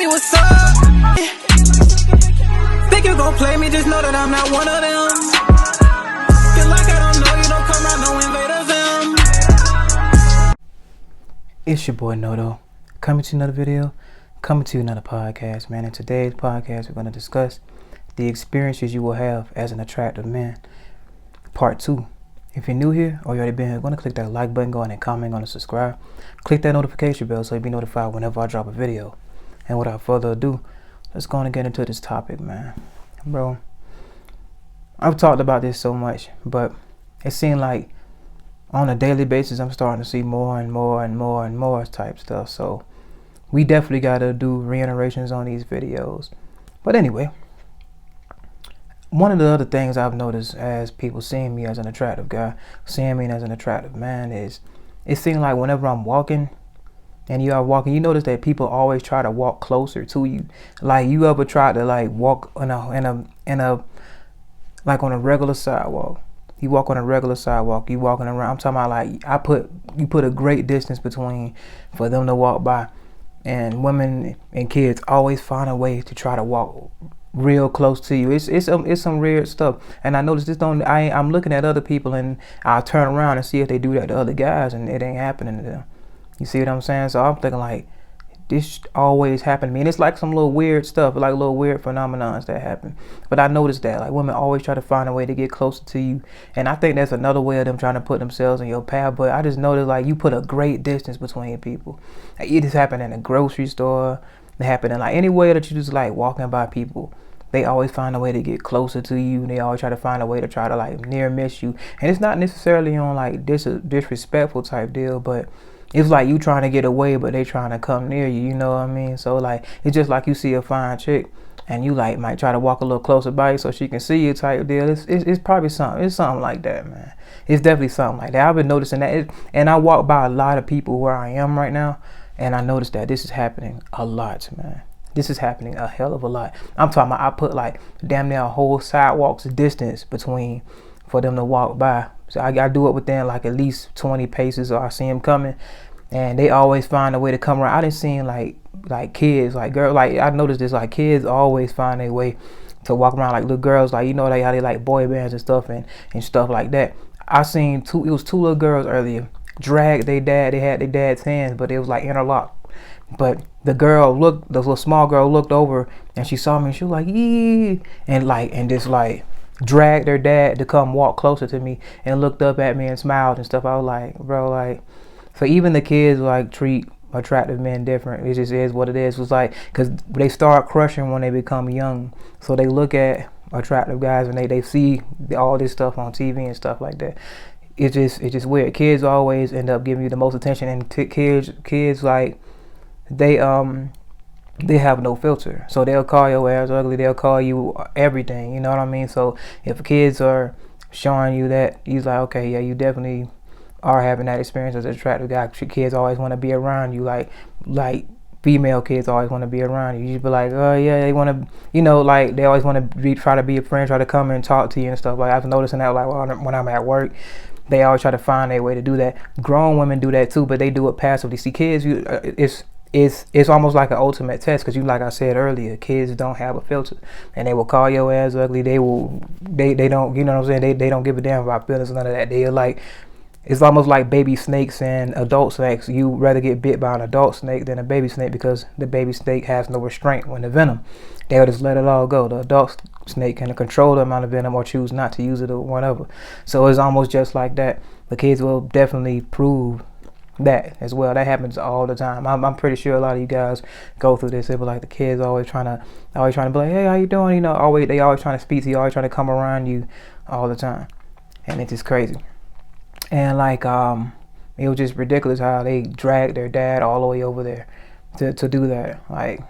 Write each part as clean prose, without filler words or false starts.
me what's up. Think you gon' play me, just know that I'm not one of them. Feel like I don't know you, don't come around, no invaders. It's your boy Noto, coming to another video, coming to another podcast, man. In today's podcast, we're going to discuss the experiences you will have as an attractive man, part 2. If you're new here or you already been here, go and click that like button, go ahead and comment, go and subscribe. Click that notification bell so you'll be notified whenever I drop a video. And without further ado, let's go and get into this topic, man. Bro, I've talked about this so much, but it seemed like on a daily basis, I'm starting to see more and more type stuff. So we definitely got to do reiterations on these videos. But anyway, one of the other things I've noticed as people seeing me as an attractive guy, seeing me as an attractive man, is it seems like whenever I'm walking and you are walking, you notice that people always try to walk closer to you. Like, you ever try to like walk in a like on a regular sidewalk? You walk on a regular sidewalk, you walking around. I'm talking about like you put a great distance between for them to walk by, and women and kids always find a way to try to walk real close to you. It's some weird stuff, and I noticed this. I'm looking at other people, and I'll turn around and see if they do that to other guys, and it ain't happening to them. You see what I'm saying? So I'm thinking like, this always happen to me, and it's like some little weird stuff, like little weird phenomenons that happen. But I noticed that like women always try to find a way to get closer to you, and I think that's another way of them trying to put themselves in your path. But I just noticed like you put a great distance between people. Like, it just happened in a grocery store. It happened in like any way that you just like walking by people. They always find a way to get closer to you. They always try to find a way to try to like near miss you. And it's not necessarily on like disrespectful type deal, but it's like you trying to get away, but they trying to come near you. You know what I mean? So like, it's just like you see a fine chick and you like might try to walk a little closer by you so she can see you type deal. It's probably something. It's something like that, man. It's definitely something like that. I've been noticing that. And I walk by a lot of people where I am right now, and I noticed that this is happening a lot, man. This is happening a hell of a lot. I'm talking about I put like damn near a whole sidewalk's distance between for them to walk by. So I do it within like at least 20 paces, or I see them coming, and they always find a way to come around. I didn't see like kids, like girls, like I noticed this, like kids always find a way to walk around like little girls, like, you know, like how they like boy bands and stuff and stuff like that. I seen it was two little girls earlier drag their dad. They had their dad's hands, but it was like interlocked. But the little small girl looked over and she saw me and she was like, "Yee," and just like dragged their dad to come walk closer to me and looked up at me and smiled and stuff. I was like, bro, like, so even the kids like treat attractive men different. It just is what it is. It's like, because they start crushing when they become young, so they look at attractive guys and they see all this stuff on TV and stuff like that. It's just weird. Kids always end up giving you the most attention, and kids like, they have no filter, so they'll call your ass ugly, they'll call you everything, you know what I mean? So if kids are showing you that, he's like, okay, yeah, you definitely are having that experience as an attractive guy. Kids always want to be around you, like female kids always want to be around you. You just be like, oh yeah, they want to, you know, like they always want to try to be a friend, try to come and talk to you and stuff. Like, I've noticing that like when I'm at work, they always try to find a way to do that. Grown women do that too, but they do it passively. See, kids, it's almost like an ultimate test, because like I said earlier, kids don't have a filter, and they will call your ass ugly. They don't, you know what I'm saying? They don't give a damn about feelings, none of that. They're like, it's almost like baby snakes and adult snakes. You rather get bit by an adult snake than a baby snake, because the baby snake has no restraint when the venom. They'll just let it all go. The adult snake can control the amount of venom or choose not to use it or whatever. So it's almost just like that. The kids will definitely prove that as well. That happens all the time. I'm pretty sure a lot of you guys go through this. It be like the kids always trying to be like, hey, how you doing? You know, they always trying to speak to you, always trying to come around you all the time, and it's just crazy. And like it was just ridiculous how they dragged their dad all the way over there to do that. Like,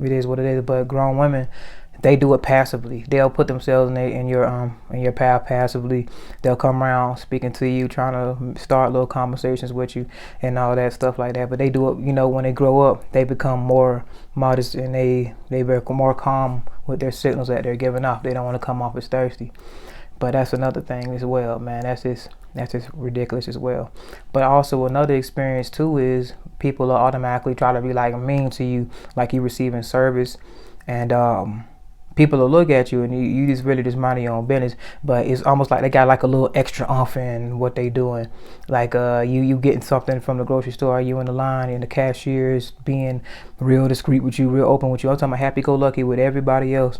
it is what it is. But grown women, they do it passively. They'll put themselves in your path passively. They'll come around speaking to you, trying to start little conversations with you and all that stuff like that. But they do it, you know, when they grow up, they become more modest, and they become more calm with their signals that they're giving off. They don't want to come off as thirsty. But that's another thing as well, man. That's just That's just ridiculous as well. But also another experience too is people will automatically try to be like mean to you, like you receiving service, and people will look at you and you just really just mind your own business, but it's almost like they got like a little extra umph in what they doing. Like you getting something from the grocery store, you in the line and the cashier is being real discreet with you, real open with you. I'm talking about happy-go-lucky with everybody else,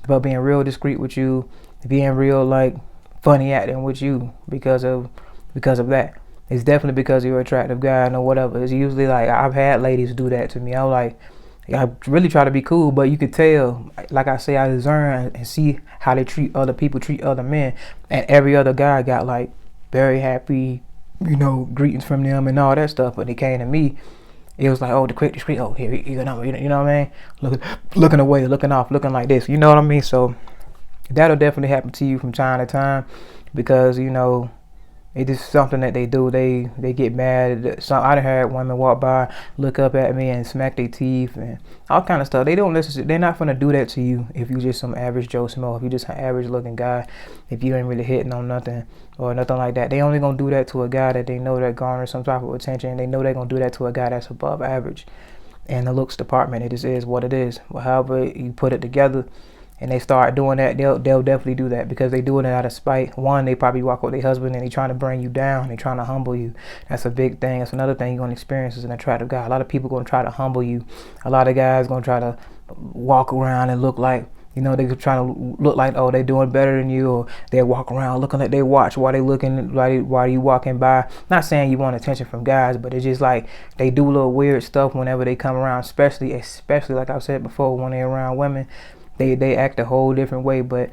but being real discreet with you, being real like funny acting with you because of that. It's definitely because you're an attractive guy or whatever. It's usually like I've had ladies do that to me. I'm like, I really try to be cool, but you could tell, like I say, I discern and see how they treat other people, treat other men, and every other guy got like very happy, greetings from them and all that stuff. But they came to me, it was like, oh, the quick discreet, oh, here, you know what I mean? Looking away, looking off, looking like this, you know what I mean? So that'll definitely happen to you from time to time because it is something that they do. They get mad. So I done had women walk by, look up at me and smack their teeth and all kind of stuff. They don't necessarily. They're not gonna do that to you if you just some average Joe Smo. If you just an average looking guy, if you ain't really hitting on nothing or nothing like that. They only gonna do that to a guy that they know that garners some type of attention. They know they're gonna do that to a guy that's above average. In the looks department, it just is what it is. But however you put it together, and they start doing that, they'll definitely do that because they doing it out of spite. One, they probably walk with their husband and they trying to bring you down. They trying to humble you. That's a big thing. That's another thing you're going to experience as an attractive guy. A lot of people going to try to humble you. A lot of guys going to try to walk around and look like, they trying to look like, oh, they doing better than you, or they walk around looking like they watch while they looking, while you walking by. Not saying you want attention from guys, but it's just like they do little weird stuff whenever they come around, especially like I said before, when they're around women. They act a whole different way, but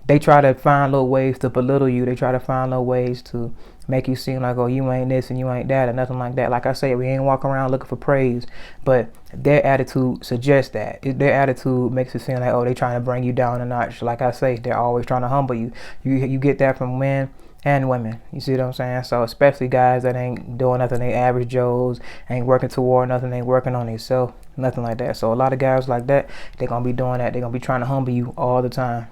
they try to find little ways to belittle you. They try to find little ways to make you seem like, oh, you ain't this and you ain't that or nothing like that. Like I say, we ain't walking around looking for praise, but their attitude suggests that. Their attitude makes it seem like, oh, they trying to bring you down a notch. Like I say, they're always trying to humble you. You get that from men and women. You see what I'm saying? So especially guys that ain't doing nothing, they average Joes, ain't working toward nothing, ain't working on themselves, nothing like that. So a lot of guys like that, they're gonna be doing that. They're gonna be trying to humble you all the time.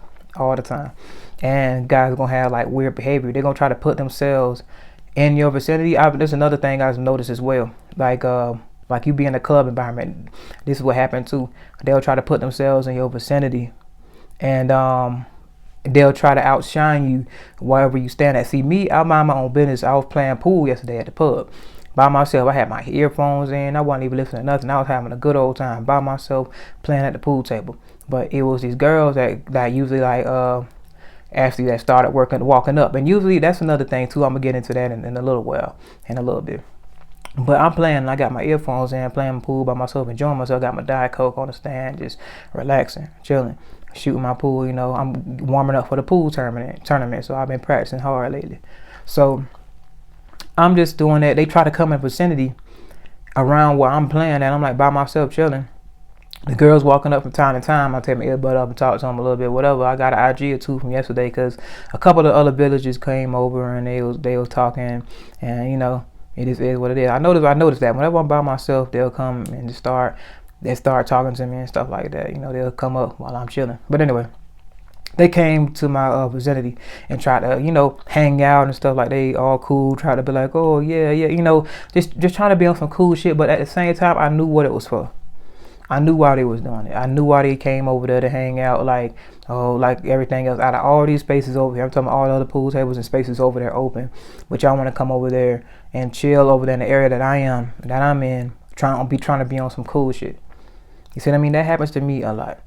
And guys are gonna have like weird behavior. They're gonna try to put themselves in your vicinity. There's another thing I've noticed as well. Like you be in a club environment. This is what happened too. They'll try to put themselves in your vicinity, and they'll try to outshine you wherever you stand at. See, me, I mind my own business. I was playing pool yesterday at the pub by myself. I had my earphones in. I wasn't even listening to nothing. I was having a good old time by myself playing at the pool table. But it was these girls that usually like actually that started walking up. And usually that's another thing too. I'm gonna get into that in a little bit. But I'm playing, I got my earphones in, playing pool by myself, enjoying myself. Got my Diet Coke on the stand, just relaxing, chilling, shooting my pool. I'm warming up for the pool tournament. So I've been practicing hard lately. So I'm just doing that. They try to come in vicinity around where I'm playing, and I'm like by myself chilling. The girls walking up from time to time. I take my earbud up and talk to them a little bit, whatever. I got an IG or two from yesterday because a couple of other villagers came over and they was talking, and it is what it is. I noticed that whenever I'm by myself, they'll come and just start talking to me and stuff like that. They'll come up while I'm chilling. But anyway, they came to my vicinity and tried to, hang out and stuff like they all cool, try to be like, oh yeah, just trying to be on some cool shit. But at the same time, I knew what it was for. I knew why they was doing it. I knew why they came over there to hang out, like everything else. Out of all these spaces over here, I'm talking about all the other pool tables and spaces over there open, but y'all want to come over there and chill over there in the area that I'm in, trying to be on some cool shit. You see what I mean? That happens to me a lot.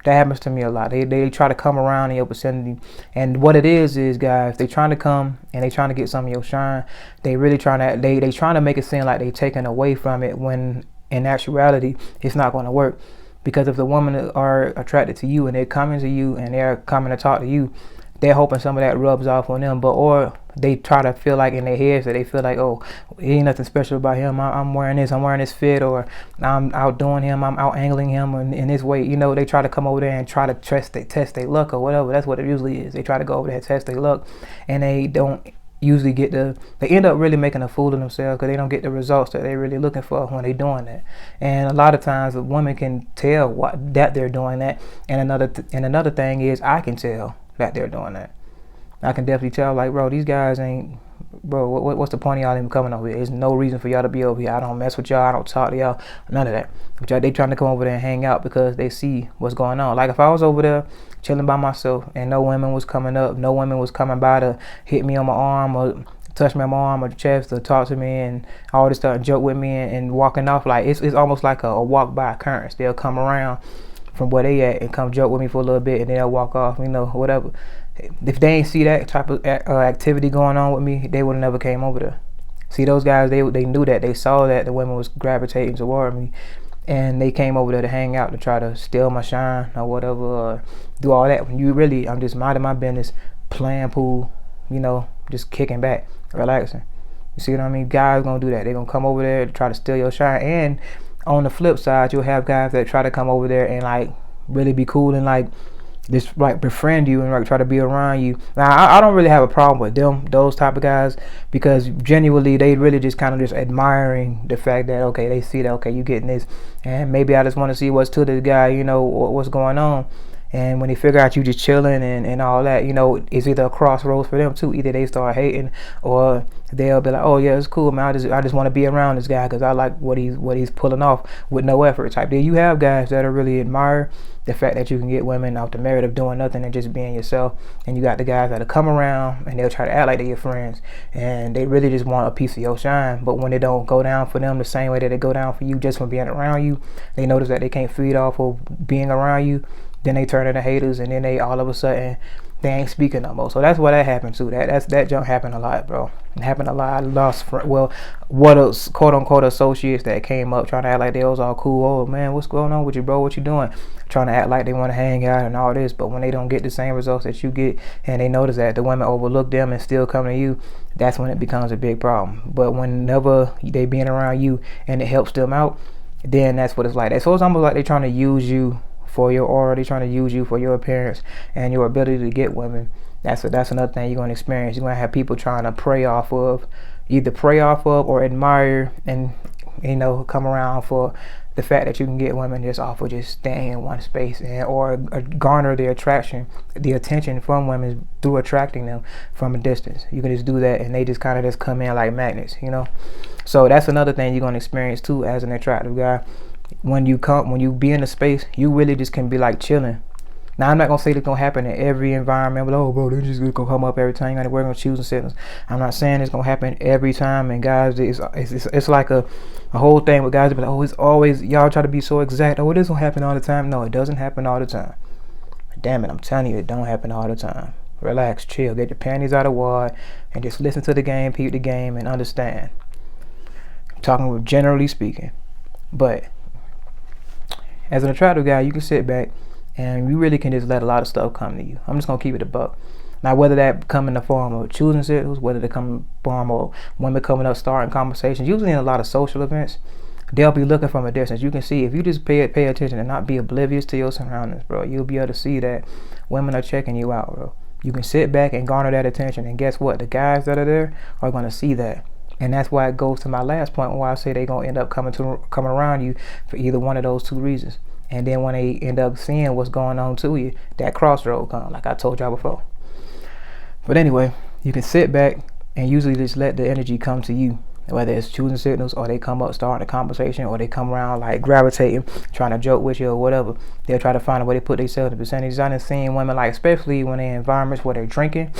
They try to come around in your vicinity, and what it is guys, they trying to come and they trying to get some of your shine. They really trying to make it seem like they taking away from it when in actuality it's not going to work. Because if the women are attracted to you and they're coming to you and they're coming to talk to you, they're hoping some of that rubs off on them. Or they try to feel like in their heads that they feel like, oh, ain't nothing special about him. I'm wearing this fit, or I'm outdoing him, I'm out angling him in this way. They try to come over there and try to test their luck or whatever. That's what it usually is. They try to go over there and test their luck, and they don't usually they end up really making a fool of themselves because they don't get the results that they're really looking for when they're doing that. And a lot of times the women can tell that they're doing that, and another thing is I can tell that they're doing that. I can definitely tell, like, bro, these guys ain't bro, what's the point of y'all even coming over here? There's no reason for y'all to be over here. I don't mess with y'all. I don't talk to y'all. None of that. But they trying to come over there and hang out because they see what's going on. Like if I was over there chilling by myself and no women was coming up, no women was coming by to hit me on my arm or touch me on my arm or the chest to talk to me and all this stuff and joke with me and walking off, like it's almost like a walk by occurrence. They'll come around from where they at and come joke with me for a little bit and then they'll walk off, whatever. If they ain't see that type of activity going on with me, they would have never came over there. See, those guys, they knew that. They saw that the women was gravitating toward me, and they came over there to hang out to try to steal my shine or whatever, or do all that. When I'm just minding my business, playing pool, just kicking back, relaxing. You see what I mean? Guys gonna do that. They gonna come over there to try to steal your shine. And on the flip side, you'll have guys that try to come over there and like really be cool and like just like befriend you and like try to be around you. Now I don't really have a problem with those type of guys, because genuinely they really just kind of just admiring the fact that okay, they see that okay, you getting this, and maybe I just want to see what's to this guy, what's going on. And when they figure out you just chilling and all that, it's either a crossroads for them too. Either they start hating, or they'll be like, oh yeah, it's cool, man. I just want to be around this guy because I like what he's pulling off with no effort type deal. You have guys that are really admire the fact that you can get women off the merit of doing nothing and just being yourself. And you got the guys that'll come around and they'll try to act like they're your friends, and they really just want a piece of your shine. But when it don't go down for them the same way that it go down for you just from being around you, they notice that they can't feed off of being around you. Then they turn into haters, and then they all of a sudden they ain't speaking no more. So that's why that happened too. That junk happened a lot, bro. It happened a lot. I lost quote unquote associates that came up trying to act like they was all cool. Oh man, what's going on with you, bro? What you doing? Trying to act like they want to hang out and all this, but when they don't get the same results that you get, and they notice that the women overlook them and still come to you, that's when it becomes a big problem. But whenever they being around you and it helps them out, then that's what it's like. So it's almost like they trying to use you for your aura. They're trying to use you for your appearance and your ability to get women. That's another thing you're going to experience. You're going to have people trying to either prey off of or admire and come around for the fact that you can get women just off of just staying in one space, or garner the attention from women through attracting them from a distance. You can just do that and they just kind of just come in like magnets, So that's another thing you're going to experience too as an attractive guy. When you be in a space, you really just can be like chilling. Now I'm not gonna say it's gonna happen in every environment, but oh bro, they're just gonna come up every time. You gotta work on choosing signals. I'm not saying it's gonna happen every time. And guys, it's like a whole thing with guys that be like, oh, it's always, y'all try to be so exact. Oh, it is gonna happen all the time. No, it doesn't happen all the time. Damn it, I'm telling you, it don't happen all the time. Relax, chill, get your panties out of wad, and just listen to the game, peep the game, and understand. I'm talking with generally speaking, but as an attractive guy, you can sit back and you really can just let a lot of stuff come to you. I'm just gonna keep it a buck. Now, whether that come in the form of choosing signals, whether they come in the form of women coming up starting conversations, usually in a lot of social events, they'll be looking from a distance. You can see if you just pay attention and not be oblivious to your surroundings, bro, you'll be able to see that women are checking you out, bro. You can sit back and garner that attention, and guess what? The guys that are there are gonna see that. And that's why it goes to my last point where I say they're going to end up coming around you for either one of those two reasons. And then when they end up seeing what's going on to you, that crossroad comes, like I told y'all before. But anyway, you can sit back and usually just let the energy come to you, whether it's choosing signals or they come up starting a conversation or they come around like gravitating, trying to joke with you or whatever. They'll try to find a way to put themselves in percentage. I done seen women, like especially when they're in environments where they're drinking.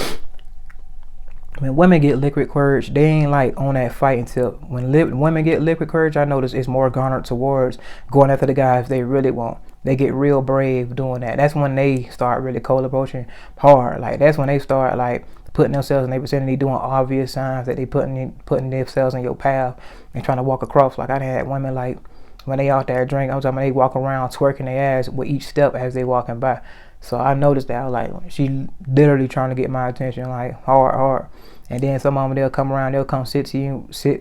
When women get liquid courage, they ain't like on that fighting tip. When women get liquid courage, I notice it's more garnered towards going after the guys they really want. They get real brave doing that. That's when they start really cold approaching hard. Like that's when they start like putting themselves in their vicinity, doing obvious signs that they putting themselves in your path and trying to walk across. Like I had women like when they out there drinking, I was talking about they walk around twerking their ass with each step as they walking by. So I noticed that I was like, she literally trying to get my attention, like hard. And then some of them, they'll come around, they'll come sit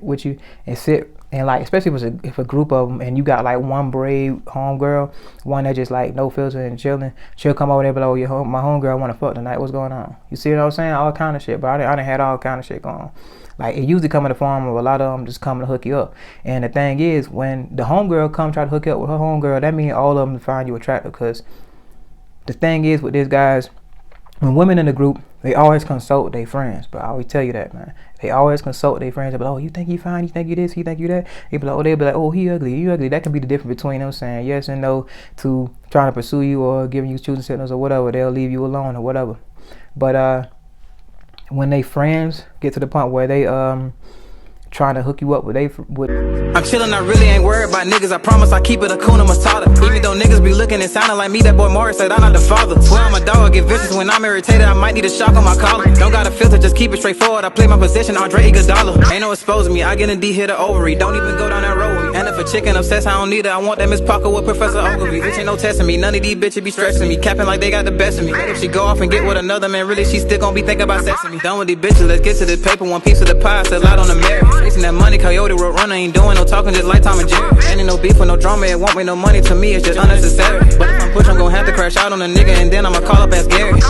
with you, and like, especially if a group of them, and you got like one brave homegirl, one that just like no filter and chilling, she'll come over there, but oh, my homegirl want to fuck tonight. What's going on? You see what I'm saying? All kind of shit. But I done had all kind of shit going on. Like it usually come in the form of a lot of them just coming to hook you up. And the thing is, when the homegirl come try to hook you up with her homegirl, that means all of them find you attractive. Because the thing is with these guys, when women in the group, They always consult their friends, but I always tell you that, man. They always consult their friends. They be like, oh, you think he fine? You think you this? You think you that? They be like, oh, they be like, oh, he ugly. You ugly. That can be the difference between them saying yes and no to trying to pursue you or giving you choosing signals or whatever. They'll leave you alone or whatever. But when they friends get to the point where they trying to hook you up with I'm chillin', I really ain't worried about niggas. I promise I keep it a Kuna Matata. Even though niggas be looking and sounding like me, that boy Morris said I'm not the father. Swear I'm a dog, get vicious when I'm irritated. I might need a shock on my collar. Don't got a filter, just keep it straightforward. I play my position, Andre Iguodala. Ain't no exposing me, I get in D, hit the ovary. Don't even go down that road with me. And if a chicken obsessed, I don't need it. I want that Miss Parker with Professor Ogilvy. Bitch ain't no testing me, none of these bitches be stressing me. Capping like they got the best of me. But if she go off and get with another man, really she still gon' be thinking about sexing me. Done with these bitches, let's get to this paper. One piece of the pie, sell out on the merit. Chasing that money, Coyote Road Runner, ain't doing no talking, just like Tom and Jerry. Ain't no beef with no drama, it won't make no money to me, it's just unnecessary. But if I'm push, I'm gon' have to crash out on a nigga, and then I'ma call up as Gary.